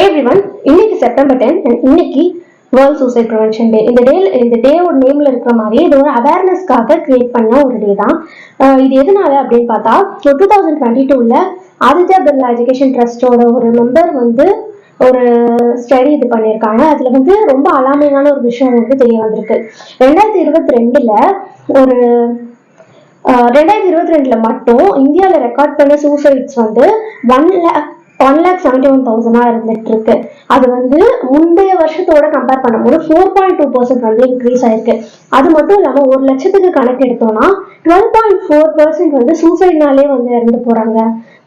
Everyone, இன்னைக்கு September 10 and இன்னைக்கு world suicide prevention டே. இந்த டேயோட நேம்ல இருக்கிற மாதிரி இது ஒரு அவேர்னஸ்க்காக கிரியேட் பண்ண ஒரு டே தான். இது எதனால அப்படின்னு பார்த்தா 2022ல ஆதித்யா பிர்லா எஜுகேஷன் ட்ரஸ்டோட ஒரு மெம்பர் ஒரு ஸ்டடி இது பண்ணியிருக்காங்க. அதுல ரொம்ப அலாமிங்கான ஒரு விஷயம் தெரிய வந்திருக்கு. 2022ல ஒரு 2022ல மட்டும் இந்தியாவில் ரெக்கார்ட் பண்ண சூசைட்ஸ் 1,71,000 இருந்துட்டு இருக்கு. அது முந்தைய வருஷத்தோட கம்பேர் பண்ணும்போது 4.2% இன்க்ரீஸ் ஆயிருக்கு. அது மட்டும் இல்லாம 1,00,000க்கு கணக்கு எடுத்தோம்னா 12.4% சூசைட்னாலே இறந்து போறாங்க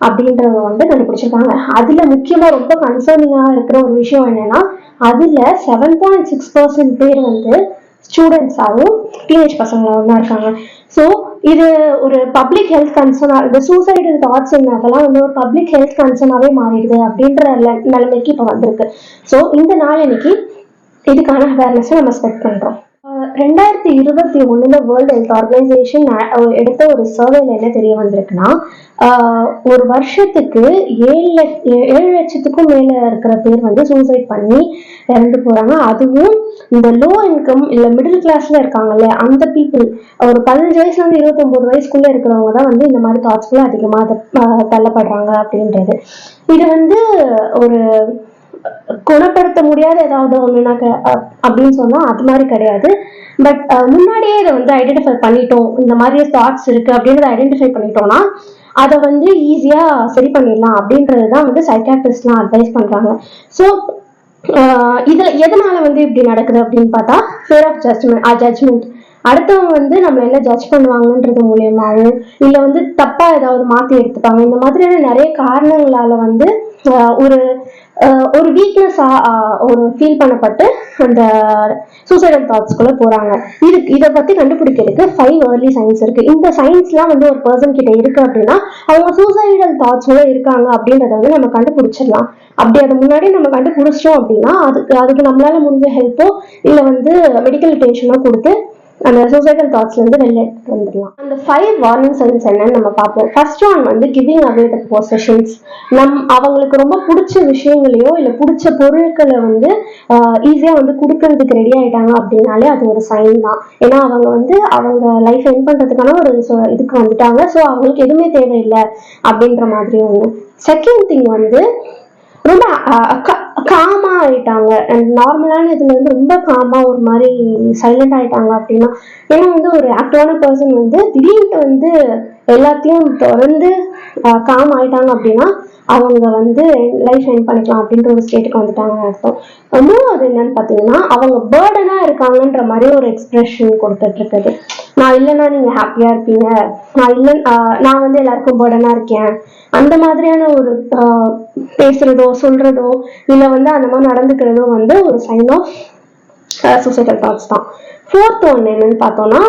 அப்படின்றத கண்டுபிடிச்சிருக்காங்க. அதுல முக்கியமா ரொம்ப கன்சர்னிங்கா இருக்கிற ஒரு விஷயம் என்னன்னா, அதுல 7.6% பேர் ஸ்டூடெண்ட்ஸாகவும் டீனேஜ் பசங்களாகவும் தான் இருக்காங்க. ஸோ இது ஒரு பப்ளிக் ஹெல்த் கன்சர்னா, இந்த சூசைடல் தாட்ஸ் அதெல்லாம் ஒரு பப்ளிக் ஹெல்த் கன்சர்னாவே மாறிடுது அப்படின்ற நிலைமைக்கு இப்போ வந்திருக்கு. ஸோ இந்த நாள் இன்னைக்கு இதுக்கான அவேர்னஸை நம்ம ஸ்ப்ரெட் பண்றோம். 2021 வேர்ல்ட் ஹெல்த் ஆர்கனைசேஷன் எடுத்த ஒரு சர்வேல என்ன தெரிய வந்திருக்குன்னா, ஒரு வருஷத்துக்கு 7 லட்சத்துக்கும் மேல இருக்கிற பேர் சூசைட் பண்ணி இறந்து போறாங்க. அதுவும் இந்த லோ இன்கம் இல்ல மிடில் கிளாஸ்ல இருக்காங்கல்ல, அந்த பீப்புள் ஒரு 15 வயசுல இருந்து 29 வயசுக்குள்ள இருக்கிறவங்க தான் இந்த மாதிரி தாட்ஸ்குள்ள அதிகமா தள்ளப்படுறாங்க அப்படின்றது. இது ஒரு குணப்படுத்த முடியாத ஏதாவது ஒண்ணுனாக்க அப்படின்னு சொன்னா அது மாதிரி கிடையாது. பட் முன்னாடியே இதை ஐடென்டிஃபை பண்ணிட்டோம், இந்த மாதிரி தாட்ஸ் இருக்கு அப்படின்றத ஐடென்டிஃபை பண்ணிட்டோம்னா அதை ஈஸியா சரி பண்ணிடலாம் அப்படின்றதுதான் சைக்காட்ரிஸ்ட்லாம் அட்வைஸ் பண்றாங்க. ஸோ இதுல எதனால இப்படி நடக்குது அப்படின்னு பார்த்தா, ஃபியர் ஆஃப் ஜட்ஜ்மெண்ட். அடுத்தவங்க நம்ம என்ன ஜட்ஜ் பண்ணுவாங்கன்றது மூலியமாவும் இல்ல தப்பா ஏதாவது மாத்தி எடுத்துப்பாங்க. இந்த மாதிரியான நிறைய காரணங்களால ஒரு வீக்னஸா ஒரு ஃபீல் பண்ணப்பட்டு அந்த சூசைடல் தாட்ஸ்குள்ள போறாங்க. இதை பத்தி கண்டுபிடிக்கிறதுக்கு 5 ஏர்லி சைன்ஸ் இருக்கு. இந்த சைன்ஸ்லாம் ஒரு பர்சன் கிட்ட இருக்கு அப்படின்னா அவங்க சூசைடல் தாட்ஸ்ல இருக்காங்க அப்படின்றத நம்ம கண்டுபிடிச்சிடலாம். அப்படி அதை முன்னாடி நம்ம கண்டுபிடிச்சிட்டோம் அப்படின்னா அதுக்கு நம்மளால முடிஞ்ச ஹெல்ப்போ இல்ல மெடிக்கல் அட்டென்ஷனோ கொடுத்து அந்த சூசைடல் தாட்ஸ்ல வெளில எடுத்துட்டு வந்துடலாம். அந்த 5 வார்னிங் சைன்ஸ் என்னன்னு நம்ம பார்ப்போம். ஃபர்ஸ்ட் ஒன் கிவிங் அவே த பொசஷன்ஸ். அவங்களுக்கு ரொம்ப பிடிச்ச விஷயங்களையோ இல்ல பிடிச்ச பொருட்களை ஈஸியா கொடுக்கறதுக்கு ரெடி ஆயிட்டாங்க அப்படின்னாலே அது ஒரு சைன் தான். ஏன்னா அவங்க லைஃப் எண்ட் பண்றதுக்கான ஒரு இதுக்கு வந்துட்டாங்க. ஸோ அவங்களுக்கு எதுவுமே தேவையில்லை அப்படின்ற மாதிரி ஒண்ணு. செகண்ட் திங் ரொம்ப காமா ஆயிட்டாங்க. நார்மலான இதுல ரொம்ப காமா ஒரு மாதிரி சைலண்ட் ஆயிட்டாங்க அப்படின்னா, ஏன்னா ஒரு ஆக்டிவான பர்சன் திடீர்னு எல்லாத்தையும் தொடர்ந்து காம் ஆயிட்டாங்க அப்படின்னா அவங்க லைஃப் எண்ட் பண்ணிக்கலாம் அப்படின்ற ஒரு ஸ்டேட்டுக்கு வந்துட்டாங்கன்னு அர்த்தம். அது என்னன்னு பாத்தீங்கன்னா, அவங்க பேர்டனா இருக்காங்கன்ற மாதிரி ஒரு எக்ஸ்பிரஷன் கொடுத்துட்டு இருக்குது. நான் இல்லைன்னா நீங்க ஹாப்பியா இருப்பீங்க, நான் எல்லாருக்கும் பேர்டனா இருக்கேன், அந்த மாதிரியான ஒரு பேசுறதோ சொல்றதோ இல்ல அந்த மாதிரி நடந்துக்கிறதோ ஒரு சைன் ஆஃப் சூசைடல் தாட்ஸ் தான். ஃபோர்த் ஒன் என்னன்னு பார்த்தோம்னா,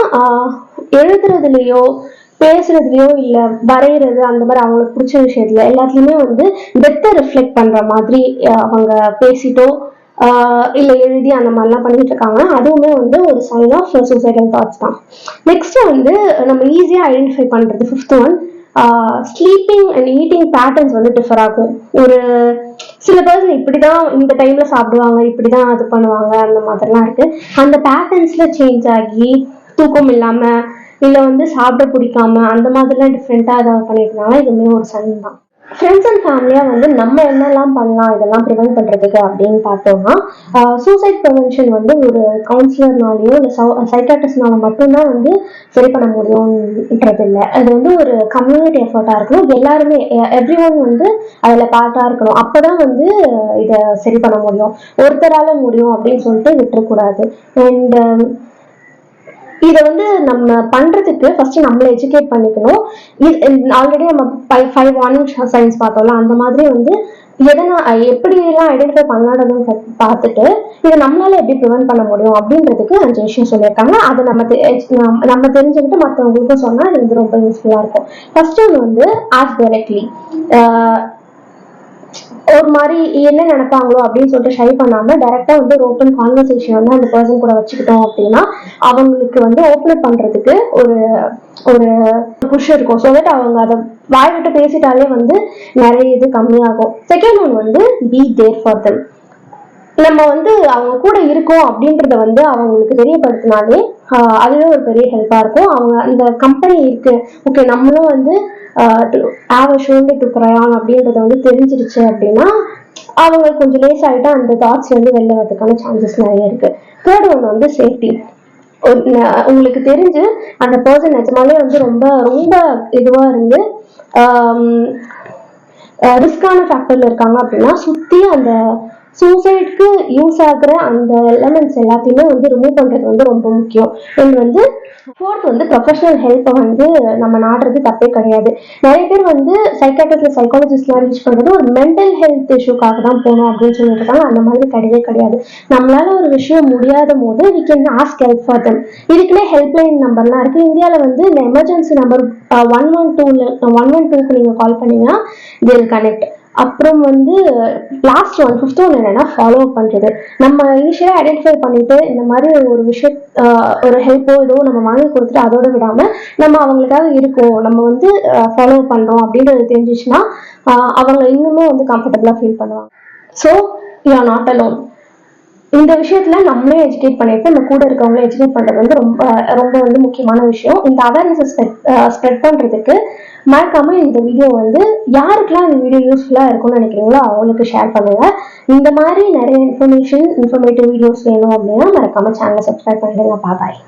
எழுதுறதுலயோ பேசுறதுலயோ இல்ல வரைகிறது, அந்த மாதிரி அவங்களுக்கு பிடிச்ச விஷயத்துல எல்லாத்துலயுமே டெத்தை ரிஃப்ளெக்ட் பண்ற மாதிரி அவங்க பேசிட்டோ இல்ல எழுதி அந்த மாதிரிலாம் பண்ணிட்டு இருக்காங்க. அதுவுமே ஒரு சைன் ஆஃப் சூசைடல் தாட்ஸ் தான். நெக்ஸ்ட் நம்ம ஈஸியா ஐடென்டிஃபை பண்றது fifth one, sleeping and eating patterns differ ஆகும். ஒரு சில பர்சன் இப்படிதான் இந்த டைம்ல சாப்பிடுவாங்க, இப்படிதான் அது பண்ணுவாங்க, அந்த மாதிரிலாம் இருக்கு. அந்த பேட்டர்ன்ஸ்ல சேஞ்ச் ஆகி தூக்கம் இல்லாம இல்ல சாப்பிட பிடிக்காம அந்த மாதிரிலாம் டிஃப்ரெண்டா ஏதாவது பண்ணிட்டு இருந்தாங்க, இதுவுமே ஒரு சைன் தான். ஃப்ரெண்ட்ஸ் அண்ட் ஃபேமிலியா நம்ம என்னெல்லாம் பண்ணலாம் இதெல்லாம் ப்ரிவென்ட் பண்றதுக்கு அப்படின்னு பார்த்தோம்னா, சூசைட் ப்ரிவென்ஷன் ஒரு கவுன்சிலர்னாலேயோ இல்லை சைக்காட்ரிஸ்ட்னால மட்டும்தான் சரி பண்ண முடியும்ன்றது இல்லை. அது ஒரு கம்யூனிட்டி எஃபர்ட்டா இருக்கணும். எல்லாருமே எவ்ரி ஒன் அதுல பார்ட்டா இருக்கணும். அப்பதான் இதை சரி பண்ண முடியும். ஒருத்தரால முடியும் அப்படின்னு சொல்லிட்டு விட்டுறக்கூடாது. அண்ட் இதை நம்ம பண்றதுக்கு ஃபர்ஸ்ட் நம்மளை எஜுகேட் பண்ணிக்கணும். ஆல்ரெடி நம்ம 5 வார்னிங் சைன்ஸ் பார்த்தோம்ல, அந்த மாதிரி எப்படி எல்லாம் ஐடென்டிஃபை பண்ணாததுன்னு பார்த்துட்டு இதை நம்மளால எப்படி ப்ரிவென்ட் பண்ண முடியும் அப்படின்றதுக்கு 5 விஷயம் சொல்லியிருக்காங்க. அதை நம்ம தெரிஞ்சுக்கிட்டு மற்றவங்களுக்கும் சொன்னா இது ரொம்ப யூஸ்ஃபுல்லா இருக்கும். ஃபர்ஸ்ட் ஒன்று ஆஸ்க் டைரக்ட்லி. ஒரு மாதிரி என்ன நினைப்பாங்களோ அப்படின்னு சொல்லிட்டு ஷை பண்ணாம டைரக்டா வந்து ஒரு ஓப்பன் கான்வர்சேஷன் வந்து அந்த பர்சன் கூட வச்சுக்கிட்டோம் அப்படின்னா அவங்களுக்கு வந்து ஓப்பன் பண்றதுக்கு ஒரு ஒரு புஷ் இருக்கும். ஸோ தட் அவங்க அதை வாய் விட்டு பேசிட்டாலே வந்து நிறைய இது கம்மியாகும். செகண்ட் ஒன் வந்து பி தேர் ஃபார் தெம். நம்ம வந்து அவங்க கூட இருக்கோம் அப்படின்றத வந்து அவங்களுக்கு தெரியப்படுத்தினாலே அதுவே ஒரு பெரிய ஹெல்ப்பா இருக்கும். அவங்க அந்த கம்பெனி இருக்கு, ஓகே நம்மளும் வந்து have a shoulder to cry on அப்படின்றத வந்து தெரிஞ்சிருச்சு அப்படின்னா அவங்க கொஞ்சம் லேஸ் ஆகிட்டா அந்த தாட்ஸ் வந்து வெளில வரதுக்கான சான்சஸ் நிறைய இருக்கு. தேர்ட் ஒன் வந்து சேஃப்டி. உங்களுக்கு தெரிஞ்சு அந்த பர்சன் நிஜமாலே வந்து ரொம்ப ரொம்ப இதுவா இருந்து ரிஸ்கான ஃபேக்டர்ல இருக்காங்க அப்படின்னா சுத்தி அந்த சூசைட்க்கு யூஸ் ஆகுற அந்த எலமெண்ட்ஸ் எல்லாத்தையுமே வந்து ரிமூவ் பண்றது வந்து ரொம்ப முக்கியம். அண்ட் வந்து ஃபோர்த் வந்து ப்ரொஃபஷனல் ஹெல்ப்பை வந்து நம்ம நாடுறது தப்பே கிடையாது. நிறைய பேர் வந்து சைக்காட்ரிஸ்ட் சைக்காலஜிஸ்ட்லாம் ரீச் பண்றது ஒரு மென்டல் ஹெல்த் இஷ்யூக்காக தான் போகணும் அப்படின்னு சொல்லிட்டு இருக்காங்க. அந்த மாதிரி கிடையவே கிடையாது. நம்மளால ஒரு விஷயம் முடியாத போது we can ask help for them. இதுக்குன்னே ஹெல்ப்லைன் நம்பர்லாம் இருக்கு. இந்தியாவில் வந்து இந்த எமர்ஜென்சி நம்பர் 112க்கு நீங்க கால் பண்ணீங்கன்னா தே வில் கனெக்ட். அப்புறம் வந்து லாஸ்ட் ஒன் ஃபிஃப்த் ஒன் என்னன்னா ஃபாலோ அப் பண்றது. நம்ம இனிஷியலா ஐடென்டிஃபை பண்ணிட்டு இந்த மாதிரி ஒரு விஷயம் ஒரு ஹெல்ப்போ ஏதோ நம்ம வாங்கி கொடுத்துட்டு அதோட விடாம நம்ம அவங்களுக்காக இருக்கோம், நம்ம வந்து ஃபாலோ பண்றோம் அப்படின்றது தெரிஞ்சிச்சுன்னா அவங்க இன்னுமே வந்து கம்ஃபர்டபுளா ஃபீல் பண்ணுவாங்க. So you are not alone. இந்த விஷயத்துல நம்மளே எஜுகேட் பண்ணிட்டு நம்ம கூட இருக்கவங்களே எஜுகேட் பண்றது வந்து ரொம்ப ரொம்ப வந்து முக்கியமான விஷயம். இந்த அவேர்னஸ் ஸ்ப்ரெட் பண்றதுக்கு மறக்காம இந்த வீடியோ வந்து யாருக்கெல்லாம் இந்த வீடியோ யூஸ்ஃபுல்லா இருக்கும்னு நினைக்கிறீங்களோ அவங்களுக்கு ஷேர் பண்ணுங்க. இந்த மாதிரி நிறைய இன்ஃபர்மேட்டிவ் வீடியோஸ் வேணும் அப்படின்னா மறக்காம சேனலை சப்ஸ்கிரைப் பண்ணிடுங்க. பாய்.